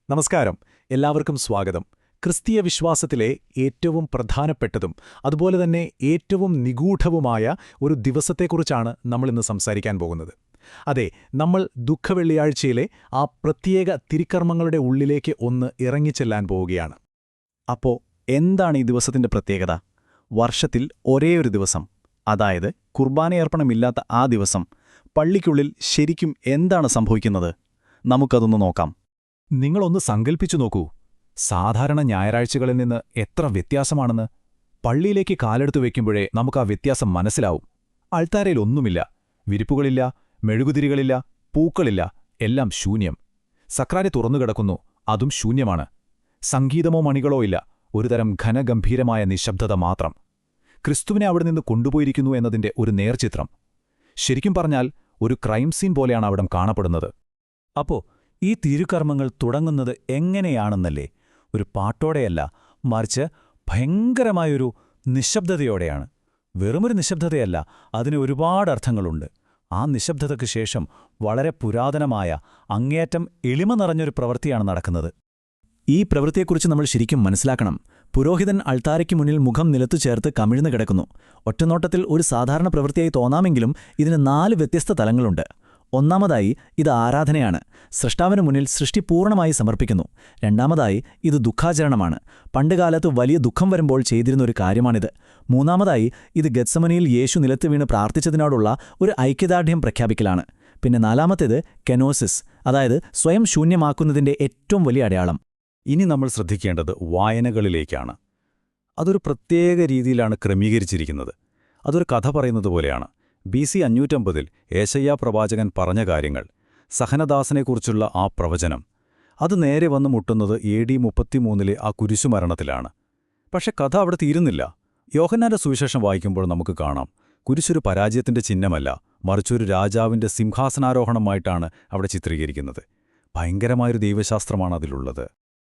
നമസ്കാരം. എല്ലാവർക്കും സ്വാഗതം. ക്രിസ്തീയ വിശ്വാസത്തിലെ ഏറ്റവും പ്രധാനപ്പെട്ടതും അതുപോലെ തന്നെ ഏറ്റവും നിഗൂഢവുമായ ഒരു ദിവസത്തെക്കുറിച്ചാണ് നമ്മളിന്ന് സംസാരിക്കാൻ പോകുന്നത്. അതെ, നമ്മൾ ദുഃഖവെള്ളിയാഴ്ചയിലെ ആ പ്രത്യേക തിരുക്കർമ്മങ്ങളുടെ ഉള്ളിലേക്ക് ഒന്ന് ഇറങ്ങിച്ചെല്ലാൻ പോവുകയാണ്. അപ്പോ എന്താണ് ഈ ദിവസത്തിന്റെ പ്രത്യേകത? വർഷത്തിൽ ഒരേയൊരു ദിവസം, അതായത് കുർബാനയർപ്പണമില്ലാത്ത ആ ദിവസം, പള്ളിക്കുള്ളിൽ ശരിക്കും എന്താണ് സംഭവിക്കുന്നത്? നമുക്കതൊന്ന് നോക്കാം. നിങ്ങളൊന്ന് സങ്കൽപ്പിച്ചു നോക്കൂ, സാധാരണ ഞായറാഴ്ചകളിൽ നിന്ന് എത്ര വ്യത്യാസമാണെന്ന്. പള്ളിയിലേക്ക് കാലെടുത്തു വയ്ക്കുമ്പോഴേ നമുക്ക് ആ വ്യത്യാസം മനസ്സിലാവും. അൾത്താരയിൽ ഒന്നുമില്ല, വിരിപ്പുകളില്ല, മെഴുകുതിരികളില്ല, പൂക്കളില്ല, എല്ലാം ശൂന്യം. സക്രാരി തുറന്നുകിടക്കുന്നു, അതും ശൂന്യമാണ്. സംഗീതമോ മണികളോ ഇല്ല, ഒരുതരം ഘനഗംഭീരമായ നിശബ്ദത മാത്രം. ക്രിസ്തുവിനെ അവിടെ നിന്ന് കൊണ്ടുപോയിരിക്കുന്നു എന്നതിന്റെ ഒരു നേർചിത്രം. ശരിക്കും പറഞ്ഞാൽ ഒരു ക്രൈം സീൻ പോലെയാണ് അവിടം കാണപ്പെടുന്നത്. അപ്പോ ഈ തിരുക്കർമ്മങ്ങൾ തുടങ്ങുന്നത് എങ്ങനെയാണെന്നല്ലേ? ഒരു പാട്ടോടെയല്ല, മറിച്ച് ഭയങ്കരമായൊരു നിശബ്ദതയോടെയാണ്. വെറുമൊരു നിശബ്ദതയല്ല, അതിന് ഒരുപാട് അർത്ഥങ്ങളുണ്ട്. ആ നിശബ്ദതയ്ക്ക് ശേഷം വളരെ പുരാതനമായ, അങ്ങേയറ്റം എളിമ നിറഞ്ഞൊരു പ്രവൃത്തിയാണ് നടക്കുന്നത്. ഈ പ്രവൃത്തിയെക്കുറിച്ച് നമ്മൾ ശരിക്കും മനസ്സിലാക്കണം. പുരോഹിതൻ അൾത്താരയ്ക്ക് മുന്നിൽ മുഖം നിലത്തു ചേർത്ത് കമിഴ്ന്നു കിടക്കുന്നു. ഒറ്റനോട്ടത്തിൽ ഒരു സാധാരണ പ്രവൃത്തിയായി തോന്നാമെങ്കിലും ഇതിന് 4 വ്യത്യസ്ത തലങ്ങളുണ്ട്. ഒന്നാമതായി, ഇത് ആരാധനയാണ്. സൃഷ്ടാവിന് മുന്നിൽ സൃഷ്ടി പൂർണ്ണമായി സമർപ്പിക്കുന്നു. രണ്ടാമതായി, ഇത് ദുഃഖാചരണമാണ്. പണ്ടുകാലത്ത് വലിയ ദുഃഖം വരുമ്പോൾ ചെയ്തിരുന്നൊരു കാര്യമാണിത്. മൂന്നാമതായി, ഇത് ഗത്സമനിയിൽ യേശു നിലത്ത് വീണ് പ്രാർത്ഥിച്ചതിനോടുള്ള ഒരു ഐക്യദാർഢ്യം പ്രഖ്യാപിക്കലാണ്. പിന്നെ നാലാമത്തേത് കെനോസിസ്, അതായത് സ്വയം ശൂന്യമാക്കുന്നതിന്റെ ഏറ്റവും വലിയ അടയാളം. ഇനി നമ്മൾ ശ്രദ്ധിക്കേണ്ടത് വായനകളിലേക്കാണ്. അതൊരു പ്രത്യേക രീതിയിലാണ് ക്രമീകരിച്ചിരിക്കുന്നത്. അതൊരു കഥ പറയുന്നത് പോലെയാണ്. BC 550 ഏശയ്യാ പ്രവാചകൻ പറഞ്ഞ കാര്യങ്ങൾ, സഹനദാസനെക്കുറിച്ചുള്ള ആ പ്രവചനം, അത് നേരെ വന്നു മുട്ടുന്നത് AD 33 ആ കുരിശുമരണത്തിലാണ്. പക്ഷെ കഥ അവിടെ തീരുന്നില്ല. യോഹന്നാന്റെ സുവിശേഷം വായിക്കുമ്പോൾ നമുക്ക് കാണാം, കുരിശൊരു പരാജയത്തിന്റെ ചിഹ്നമല്ല, മറിച്ചൊരു രാജാവിന്റെ സിംഹാസനാരോഹണമായിട്ടാണ് അവിടെ ചിത്രീകരിക്കുന്നത്. ഭയങ്കരമായൊരു ദൈവശാസ്ത്രമാണ് അതിലുള്ളത്.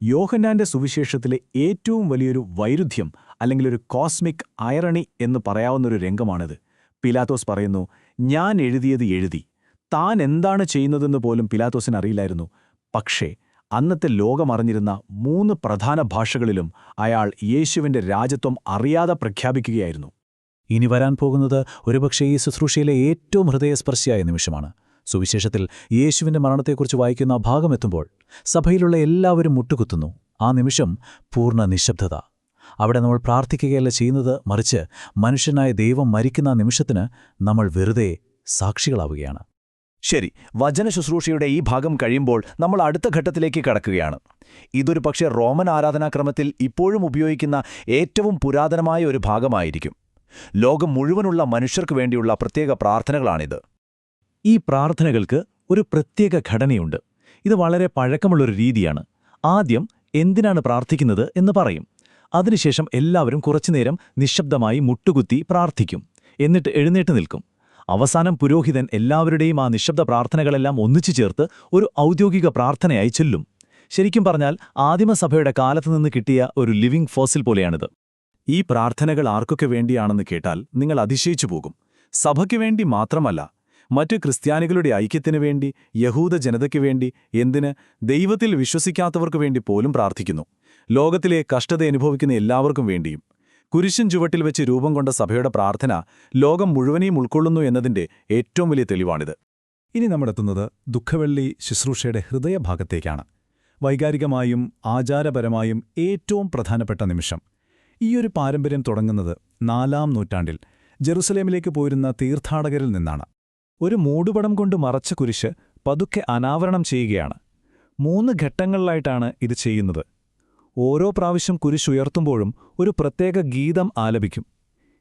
യോഹന്നാന്റെ സുവിശേഷത്തിലെ ഏറ്റവും വലിയൊരു വൈരുദ്ധ്യം, അല്ലെങ്കിൽ ഒരു കോസ്മിക് ഐറണി എന്ന് പറയാവുന്നൊരു രംഗമാണിത്. പിലാത്തോസ് പറയുന്നു, ഞാൻ എഴുതിയത് എഴുതി. താൻ എന്താണ് ചെയ്യുന്നതെന്ന് പോലും പിലാത്തോസിന് അറിയില്ലായിരുന്നു. പക്ഷേ അന്നത്തെ ലോകമറിഞ്ഞിരുന്ന 3 പ്രധാന ഭാഷകളിലും അയാൾ യേശുവിന്റെ രാജത്വം അറിയാതെ പ്രഖ്യാപിക്കുകയായിരുന്നു. ഇനി വരാൻ പോകുന്നത് ഒരുപക്ഷേ ഈ ശുശ്രൂഷയിലെ ഏറ്റവും ഹൃദയസ്പർശിയായ നിമിഷമാണ്. സുവിശേഷത്തിൽ യേശുവിന്റെ മരണത്തെക്കുറിച്ച് വായിക്കുന്ന ഭാഗമെത്തുമ്പോൾ സഭയിലുള്ള എല്ലാവരും മുട്ടുകുത്തുന്നു. ആ നിമിഷം പൂർണ്ണ നിശബ്ദത. അവിടെ നമ്മൾ പ്രാർത്ഥിക്കുകയല്ല ചെയ്യുന്നത്, മറിച്ച് മനുഷ്യനായ ദൈവം മരിക്കുന്ന ആ നിമിഷത്തിന് നമ്മൾ വെറുതെ സാക്ഷികളാവുകയാണ്. ശരി, വചന ശുശ്രൂഷയുടെ ഈ ഭാഗം കഴിയുമ്പോൾ നമ്മൾ അടുത്ത ഘട്ടത്തിലേക്ക് കടക്കുകയാണ്. ഇതൊരു പക്ഷേ റോമൻ ആരാധനാക്രമത്തിൽ ഇപ്പോഴും ഉപയോഗിക്കുന്ന ഏറ്റവും പുരാതനമായ ഒരു ഭാഗമായിരിക്കും. ലോകം മുഴുവനുള്ള മനുഷ്യർക്ക് വേണ്ടിയുള്ള പ്രത്യേക പ്രാർത്ഥനകളാണിത്. ഈ പ്രാർത്ഥനകൾക്ക് ഒരു പ്രത്യേക ഘടനയുണ്ട്. ഇത് വളരെ പഴക്കമുള്ളൊരു രീതിയാണ്. ആദ്യം എന്തിനാണ് പ്രാർത്ഥിക്കുന്നത് എന്ന് പറയും. അതിനുശേഷം എല്ലാവരും കുറച്ചുനേരം നിശബ്ദമായി മുട്ടുകുത്തി പ്രാർത്ഥിക്കും. എന്നിട്ട് എഴുന്നേറ്റ് നിൽക്കും. അവസാനം പുരോഹിതൻ എല്ലാവരുടെയും ആ നിശബ്ദ പ്രാർത്ഥനകളെല്ലാം ഒന്നിച്ചു ചേർത്ത് ഒരു ഔദ്യോഗിക പ്രാർത്ഥനയായി ചൊല്ലും. ശരിക്കും പറഞ്ഞാൽ ആദിമസഭയുടെ കാലത്തുനിന്ന് കിട്ടിയ ഒരു ലിവിംഗ് ഫോസിൽ പോലെയാണിത്. ഈ പ്രാർത്ഥനകൾ ആർക്കൊക്കെ വേണ്ടിയാണെന്ന് കേട്ടാൽ നിങ്ങൾ അതിശയിച്ചു പോകും. സഭയ്ക്ക് വേണ്ടി മാത്രമല്ല, മറ്റ് ക്രിസ്ത്യാനികളുടെ ഐക്യത്തിനു വേണ്ടി, യഹൂദ ജനതയ്ക്കു വേണ്ടി, എന്തിന് ദൈവത്തിൽ വിശ്വസിക്കാത്തവർക്കു വേണ്ടി പോലും പ്രാർത്ഥിക്കുന്നു. ലോകത്തിലെ കഷ്ടത അനുഭവിക്കുന്ന എല്ലാവർക്കും വേണ്ടിയും. കുരിശിൻ ചുവട്ടിൽ വെച്ച് രൂപം കൊണ്ട സഭയുടെ പ്രാർത്ഥന ലോകം മുഴുവനെയും ഉൾക്കൊള്ളുന്നു എന്നതിന്റെ ഏറ്റവും വലിയ തെളിവാണിത്. ഇനി നമ്മളെത്തുന്നത് ദുഃഖവെള്ളി ശുശ്രൂഷയുടെ ഹൃദയഭാഗത്തേക്കാണ്. വൈകാരികമായും ആചാരപരമായും ഏറ്റവും പ്രധാനപ്പെട്ട നിമിഷം. ഈയൊരു പാരമ്പര്യം തുടങ്ങുന്നത് 4-ാം നൂറ്റാണ്ടിൽ ജെറുസലേമിലേക്ക് പോയിരുന്ന തീർത്ഥാടകരിൽ നിന്നാണ്. ഒരു മൂടുപടം കൊണ്ട് മറച്ച കുരിശ് പതുക്കെ അനാവരണം ചെയ്യുകയാണ്. 3 ഘട്ടങ്ങളിലായിട്ടാണ് ഇത് ചെയ്യുന്നത്. ഓരോ പ്രാവശ്യം കുരിശുയർത്തുമ്പോഴും ഒരു പ്രത്യേക ഗീതം ആലപിക്കും.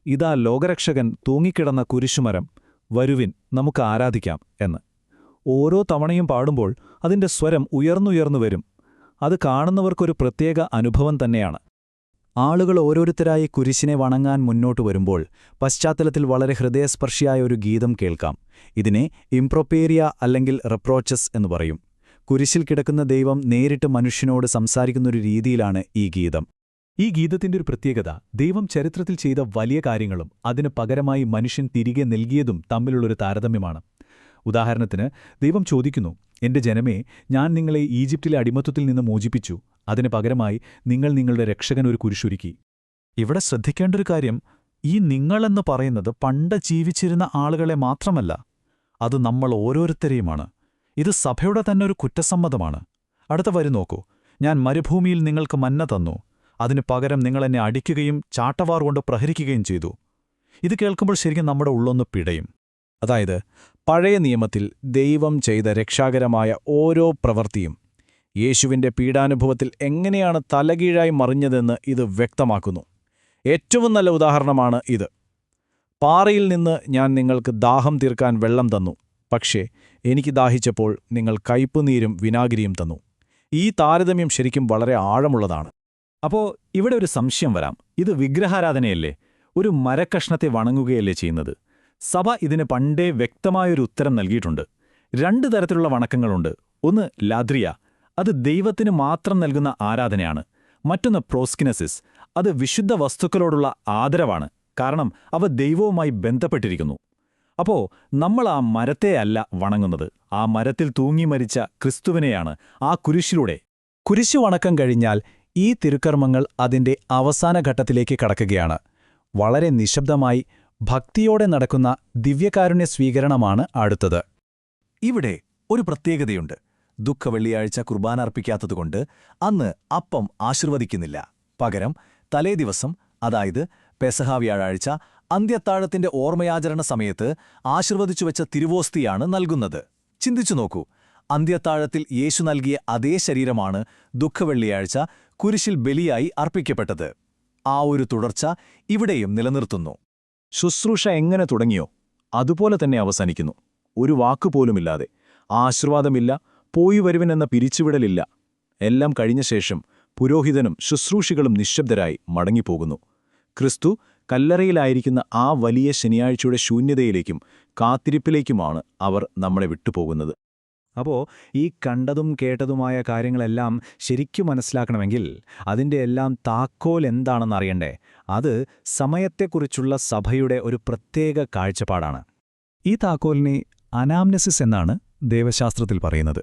ഇതാ ലോകരക്ഷകൻ തൂങ്ങിക്കിടന്ന കുരിശുമരം, വരുവിൻ നമുക്ക് ആരാധിക്കാം എന്ന്. ഓരോ തവണയും പാടുമ്പോൾ അതിന്റെ സ്വരം ഉയർന്നുയർന്നു വരും. അത് കാണുന്നവർക്കൊരു പ്രത്യേക അനുഭവം തന്നെയാണ്. ആളുകൾ ഓരോരുത്തരായി കുരിശിനെ വണങ്ങാൻ മുന്നോട്ടു വരുമ്പോൾ പശ്ചാത്തലത്തിൽ വളരെ ഹൃദയസ്പർശിയായ ഒരു ഗീതം കേൾക്കാം. ഇതിനെ ഇംപ്രൊപ്പേരിയ അല്ലെങ്കിൽ റെപ്രോച്ചസ് എന്ന് പറയും. കുരിശിൽ കിടക്കുന്ന ദൈവം നേരിട്ട് മനുഷ്യനോട് സംസാരിക്കുന്നൊരു രീതിയിലാണ് ഈ ഗീതം. ഈ ഗീതത്തിന്റെ ഒരു പ്രത്യേകത, ദൈവം ചരിത്രത്തിൽ ചെയ്ത വലിയ കാര്യങ്ങളും അതിന് പകരമായി മനുഷ്യൻ തിരികെ നൽകിയതും തമ്മിലുള്ളൊരു താരതമ്യമാണ്. ഉദാഹരണത്തിന് ദൈവം ചോദിക്കുന്നു, എന്റെ ജനമേ, ഞാൻ നിങ്ങളെ ഈജിപ്തിലെ അടിമത്വത്തിൽ നിന്ന് മോചിപ്പിച്ചു, അതിനു പകരമായി നിങ്ങൾ നിങ്ങളുടെ രക്ഷകൻ ഒരു കുരിശൊരുക്കി. ഇവിടെ ശ്രദ്ധിക്കേണ്ട ഒരു കാര്യം, ഈ നിങ്ങളെന്ന് പറയുന്നത് പണ്ട് ജീവിച്ചിരുന്ന ആളുകളെ മാത്രമല്ല, അത് നമ്മൾ ഓരോരുത്തരെയുമാണ്. ഇത് സഭയുടെ തന്നെ ഒരു കുറ്റസമ്മതമാണ്. അടുത്ത വരി നോക്കൂ. ഞാൻ മരുഭൂമിയിൽ നിങ്ങൾക്ക് മന്ന തന്നു, അതിനു പകരം നിങ്ങളെന്നെ അടിക്കുകയും ചാട്ടവാർ കൊണ്ട് പ്രഹരിക്കുകയും ചെയ്തു. ഇത് കേൾക്കുമ്പോൾ ശരിക്കും നമ്മുടെ ഉള്ളൊന്ന് പിടയും. അതായത്, പഴയ നിയമത്തിൽ ദൈവം ചെയ്ത രക്ഷാകരമായ ഓരോ പ്രവൃത്തിയും യേശുവിന്റെ പീഡാനുഭവത്തിൽ എങ്ങനെയാണ് തലകീഴായി മറിഞ്ഞതെന്ന് ഇത് വ്യക്തമാക്കുന്നു. ഏറ്റവും നല്ല ഉദാഹരണമാണ് ഇത്. പാറയിൽ നിന്ന് ഞാൻ നിങ്ങൾക്ക് ദാഹം തീർക്കാൻ വെള്ളം തന്നു, പക്ഷേ എനിക്ക് ദാഹിച്ചപ്പോൾ നിങ്ങൾ കയ്പുനീരും വിനാഗിരിയും തന്നു. ഈ താരതമ്യം ശരിക്കും വളരെ ആഴമുള്ളതാണ്. അപ്പോൾ ഇവിടെ ഒരു സംശയം വരാം. ഇത് വിഗ്രഹാരാധനയല്ലേ? ഒരു മരക്കഷ്ണത്തെ വണങ്ങുകയല്ലേ ചെയ്യുന്നത്? സഭ ഇതിന് പണ്ടേ വ്യക്തമായൊരു ഉത്തരം നൽകിയിട്ടുണ്ട്. 2 തരത്തിലുള്ള വണക്കങ്ങളുണ്ട്. ഒന്ന് ലാദ്രിയ, അത് ദൈവത്തിന് മാത്രം നൽകുന്ന ആരാധനയാണ്. മറ്റൊന്ന് പ്രോസ്കിനസിസ്, അത് വിശുദ്ധ വസ്തുക്കളോടുള്ള ആദരവാണ്, കാരണം അവ ദൈവവുമായി ബന്ധപ്പെട്ടിരിക്കുന്നു. അപ്പോ നമ്മൾ ആ മരത്തെയല്ല വണങ്ങുന്നത്, ആ മരത്തിൽ തൂങ്ങി മരിച്ച ക്രിസ്തുവിനെയാണ്, ആ കുരിശിലൂടെ. കുരിശു വണക്കം കഴിഞ്ഞാൽ ഈ തിരുക്കർമ്മങ്ങൾ അതിന്റെ അവസാന ഘട്ടത്തിലേക്ക് കടക്കുകയാണ്. വളരെ നിശബ്ദമായി ഭക്തിയോടെ നടക്കുന്ന ദിവ്യകാരുണ്യ സ്വീകരണമാണ് അടുത്തത്. ഇവിടെ ഒരു പ്രത്യേകതയുണ്ട്. ദുഃഖവെള്ളിയാഴ്ച കുർബാന അർപ്പിക്കാത്തതുകൊണ്ട് അന്ന് അപ്പം ആശീർവദിക്കുന്നില്ല. പകരം തലേദിവസം, അതായത് പെസഹ വ്യാഴാഴ്ച അന്ത്യത്താഴത്തിന്റെ ഓർമ്മയാചരണ സമയത്ത് ആശീർവദിച്ചുവെച്ച തിരുവോസ്തിയാണ് നൽകുന്നത്. ചിന്തിച്ചു നോക്കൂ, അന്ത്യത്താഴത്തിൽ യേശു നൽകിയ അതേ ശരീരമാണ് ദുഃഖവെള്ളിയാഴ്ച കുരിശിൽ ബലിയായി അർപ്പിക്കപ്പെട്ടത്. ആ ഒരു തുടർച്ച ഇവിടെയും നിലനിർത്തുന്നു. ശുശ്രൂഷ എങ്ങനെ തുടങ്ങിയോ അതുപോലെ തന്നെ അവസാനിക്കുന്നു. ഒരു വാക്കുപോലുമില്ലാതെ, ആശീർവാദമില്ല, പോയി വരുവനെന്ന പിരിച്ചുവിടലില്ല. എല്ലാം കഴിഞ്ഞ ശേഷം പുരോഹിതനും ശുശ്രൂഷികളും നിശ്ശബ്ദരായി മടങ്ങിപ്പോകുന്നു. ക്രിസ്തു കല്ലറയിലായിരിക്കുന്ന ആ വലിയ ശനിയാഴ്ചയുടെ ശൂന്യതയിലേക്കും കാത്തിരിപ്പിലേക്കുമാണ് അവർ നമ്മളെ വിട്ടുപോകുന്നത്. അപ്പോൾ ഈ കണ്ടതും കേട്ടതുമായ കാര്യങ്ങളെല്ലാം ശരിക്കും മനസ്സിലാക്കണമെങ്കിൽ അതിൻ്റെ എല്ലാം താക്കോൽ എന്താണെന്ന് അറിയണ്ടേ? അത് സമയത്തെക്കുറിച്ചുള്ള സഭയുടെ ഒരു പ്രത്യേക കാഴ്ചപ്പാടാണ്. ഈ താക്കോലിനെ അനാംനെസിസ് എന്നാണ് ദൈവശാസ്ത്രത്തിൽ പറയുന്നത്.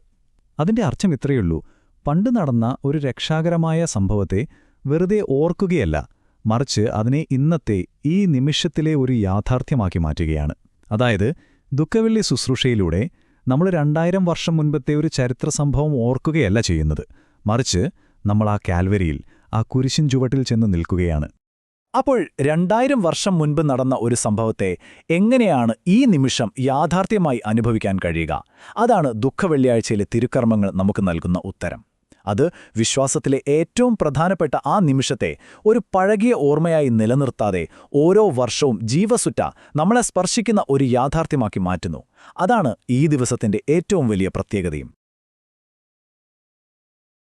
അതിൻ്റെ അർത്ഥം ഇത്രയുള്ളൂ: പണ്ട് നടന്ന ഒരു രക്ഷാകരമായ സംഭവത്തെ വെറുതെ ഓർക്കുകയല്ല, മറിച്ച് അതിനെ ഇന്നത്തെ ഈ നിമിഷത്തിലെ ഒരു യാഥാർത്ഥ്യമാക്കി മാറ്റുകയാണ്. അതായത്, ദുഃഖവെള്ളി ശുശ്രൂഷയിലൂടെ നമ്മൾ 2000 വർഷം മുൻപത്തെ ഒരു ചരിത്ര സംഭവം ഓർക്കുകയല്ല ചെയ്യുന്നത്, മറിച്ച് നമ്മൾ ആ കാൽവരിയിൽ, ആ കുരിശിൻ ചുവട്ടിൽ ചെന്ന് നിൽക്കുകയാണ്. അപ്പോൾ 2000 വർഷം മുൻപ് നടന്ന ഒരു സംഭവത്തെ എങ്ങനെയാണ് ഈ നിമിഷം യാഥാർത്ഥ്യമായി അനുഭവിക്കാൻ കഴിയുക? അതാണ് ദുഃഖവെള്ളിയാഴ്ചയിലെ തിരുക്കർമ്മങ്ങൾ നമുക്ക് നൽകുന്ന ഉത്തരം. അത് വിശ്വാസത്തിലെ ഏറ്റവും പ്രധാനപ്പെട്ട ആ നിമിഷത്തെ ഒരു പഴകിയ ഓർമ്മയായി നിലനിർത്താതെ ഓരോ വർഷവും ജീവസുറ്റ നമ്മളെ സ്പർശിക്കുന്ന ഒരു യാഥാർത്ഥ്യമാക്കി മാറ്റുന്നു. അതാണ് ഈ ദിവസത്തിന്റെ ഏറ്റവും വലിയ പ്രത്യേകതയും.